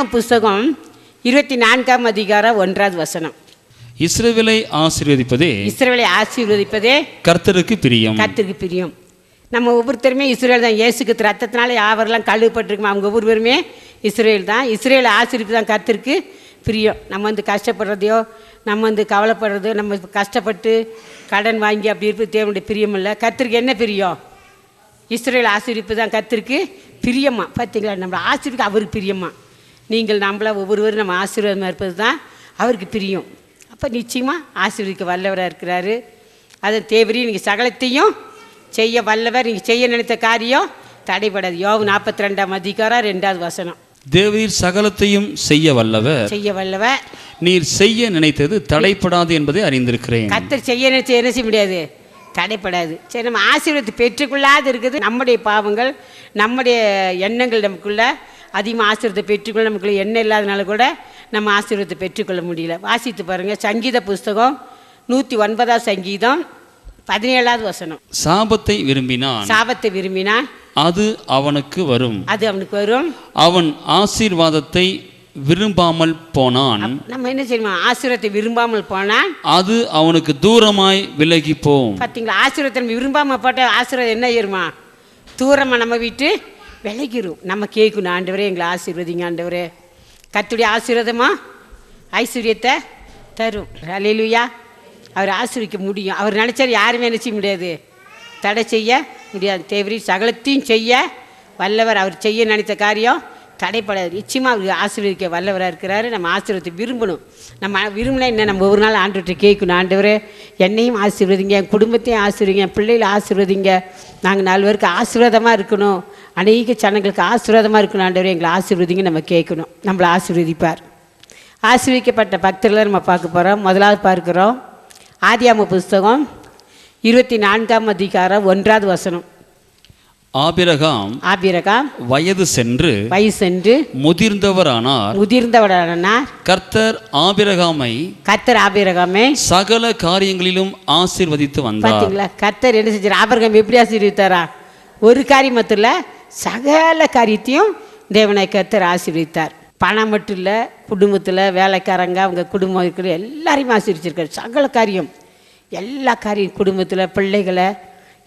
ஆதியாகமம் புஸ்தகம் 24ஆம் அதிகாரம் 1வது வசனம். இஸ்ரவேலை ஆசீர்வதிப்பதே கர்த்தருக்கு பிரியம். நம்ம ஒவ்வொருத்தருமே இஸ்ரவேல் தான். இயேசுக்கு ரத்தத்தினால யாவரெல்லாம் கழுவப்பட்டிருக்கோம். அவங்க ஒவ்வொருவருமே இஸ்ரவேல் தான். இஸ்ரவேலை ஆசீர்வதிப்பு தான் கர்த்தருக்கு பிரியம். நம்ம கஷ்டப்படுறதையோ, நம்ம கவலைப்படுறதோ, நம்ம கஷ்டப்பட்டு கடன் வாங்கி அப்படி இருப்பது தேவனுடைய பிரியம் இல்லை. கர்த்தருக்கு என்ன பிரியம்? இஸ்ரவேல் ஆசீர்வதிப்பு தான் கர்த்தருக்கு பிரியமா. பார்த்தீங்களா, நம்ம ஆசீர்வதிக்க அவருக்கு பிரியமா. நீங்கள் நம்மள ஒவ்வொருவரும் நம்ம ஆசீர்வாதமாக இருப்பது தான் அவருக்கு பிரியம். அப்போ நிச்சயமாக ஆசீர்வதிக்க வல்லவராக இருக்கிறாரு. அதன் தேவரையும் நீங்கள் சகலத்தையும் செய்ய வல்லவர். நீங்கள் செய்ய நினைத்த காரியம் தடைபடாது. யோபு 42ஆம் அதிகாரம் 2வது வசனம். தேவரீர் சகலத்தையும் செய்ய வல்லவர், நீர் செய்ய நினைத்தது தடைப்படாது என்பதை அறிந்திருக்கிறேன். கர்த்தர் செய்ய நினைச்ச என்ன செய்ய முடியாது? தடைப்படாது. சரி, நம்ம ஆசீர்வாதத்தை பெற்றுக்கொள்ளாது இருக்குது நம்முடைய பாவங்கள், நம்முடைய எண்ணங்கள். நமக்குள்ள அதிகமாக ஆசீர்வாதத்தை பெற்றுக்கொள்ள நமக்குள்ள எண்ணம் இல்லாதனால கூட நம்ம ஆசீர்வாதத்தை பெற்றுக்கொள்ள முடியல. வாசித்து பாருங்கள், சங்கீத புஸ்தகம் 109ஆம் சங்கீதம் 17வது வசனம். சாபத்தை விரும்பினான் அது அவனுக்கு வரும். அவன் ஆசீர்வாதத்தை விரும்பாமல் போனான். நம்ம என்ன செய்யணும்? ஆசீர்வாதத்தை விரும்பாமல் போனான் அது அவனுக்கு தூரமாய் விலகி போகும். பார்த்தீங்களா, ஆசீர்வாதத்தை விரும்பாமல் போட்ட ஆசீர்வாதம் என்ன ஆயிருமா? தூரமாக நம்ம விட்டு விலகிரும். நம்ம கேட்கணும், ஆண்டவரே எங்களை ஆசீர்வதிங்க ஆண்டவரே. கர்த்தருடைய ஆசீர்வாதமா ஐஸ்வர்யத்தை தரும். அல்லேலூயா. அவர் ஆசீர்வதிக்க முடியும். அவர் நினைச்சார் யாருமே நினைச்ச முடியாது, தடை செய்ய முடியாது. தேவரீர் சகலத்தையும் செய்ய வல்லவர். அவர் செய்ய நினைத்த காரியம் தடைப்படாது. நிச்சயமாக அவர் ஆசீர்வதிக்க வல்லவராக இருக்கிறாரு. நம்ம ஆசீர்வாதத்தை விரும்பணும். நம்ம விரும்பினா என்ன? நம்ம ஒரு நாள் ஆண்டவர்கிட்ட கேட்கணும், ஆண்டவரே என்னையும் ஆசீர்வதிங்க, என் குடும்பத்தையும் ஆசீர்வதிங்க, என் பிள்ளைகளை ஆசீர்வதிங்க, நாங்கள் 4 பேருக்கு ஆசீர்வாதமாக இருக்கணும், அநேக ஜனங்களுக்கு ஆசீர்வாதமாக இருக்கணும், ஆண்டவரே எங்களை ஆசீர்வதிங்க நம்ம கேட்கணும். நம்மளை ஆசீர்வதிப்பார். ஆசீர்வதிக்கப்பட்ட பக்தர்களை நம்ம பார்க்க போகிறோம். முதலாவது பார்க்குறோம் ஆதியாகமம் புஸ்தகம் 24ஆம் அதிகாரம் 1வது வசனம். ஆபிரகாம் வயது சென்று முதிர்ந்தவரானார். கர்த்தர் ஆபிரகாமை சகல காரியங்களிலும் ஆசீர்வதித்து வந்தார். பார்த்தீங்களா, கர்த்தர் என்ன செஞ்சார்? ஆபிரகாம் எப்படி ஆசீர்வதித்தாரா? ஒரு காரியம் மட்டும் இல்லை, சகல காரியத்தையும் தேவனை கர்த்தர் ஆசீர்வதித்தார். பணம் மட்டும் இல்லை, குடும்பத்தில் வேலைக்காரங்க, அவங்க குடும்பம் இருக்கிற எல்லாரையும் ஆசீர்வதிச்சிருக்காரு. சகல காரியம், எல்லா காரியம், குடும்பத்தில் பிள்ளைகளை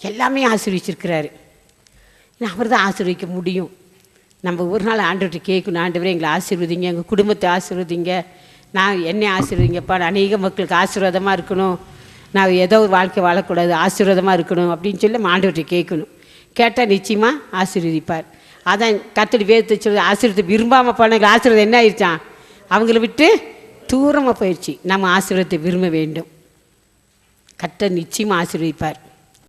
எல்லாமே ஆசீர்வதிச்சிருக்கிறாரு. அவர் தான் ஆசீர்வதிக்க முடியும். நம்ம ஒரு நாள் ஆண்டவர்கிட்ட கேட்கணும், ஆண்டவரே எங்களை ஆசீர்வதிங்க, எங்கள் குடும்பத்தை ஆசீர்வதிங்க, நான் என்னை ஆசீர்வதிங்கப்பா, அநேக மக்களுக்கு ஆசீர்வாதமாக இருக்கணும், நான் ஏதோ ஒரு வாழ்க்கை வாழக்கூடாது, ஆசீர்வாதமாக இருக்கணும் அப்படின்னு சொல்லி நம்ம ஆண்டவர்கிட்ட கேட்கணும். கேட்டால் நிச்சயமாக ஆசீர்வதிப்பார். அதான் கர்த்தருடைய வேதத்தை சொல்லி, ஆசீர்வாதத்தை விரும்பாமல் போனாங்க, ஆசீர்வாதம் என்ன ஆயிடுச்சான்? அவங்கள விட்டு தூரமாக போயிடுச்சு. நம்ம ஆசீர்வாதத்தை விரும்ப வேண்டும். கர்த்தர் நிச்சயமாக ஆசீர்வதிப்பார்.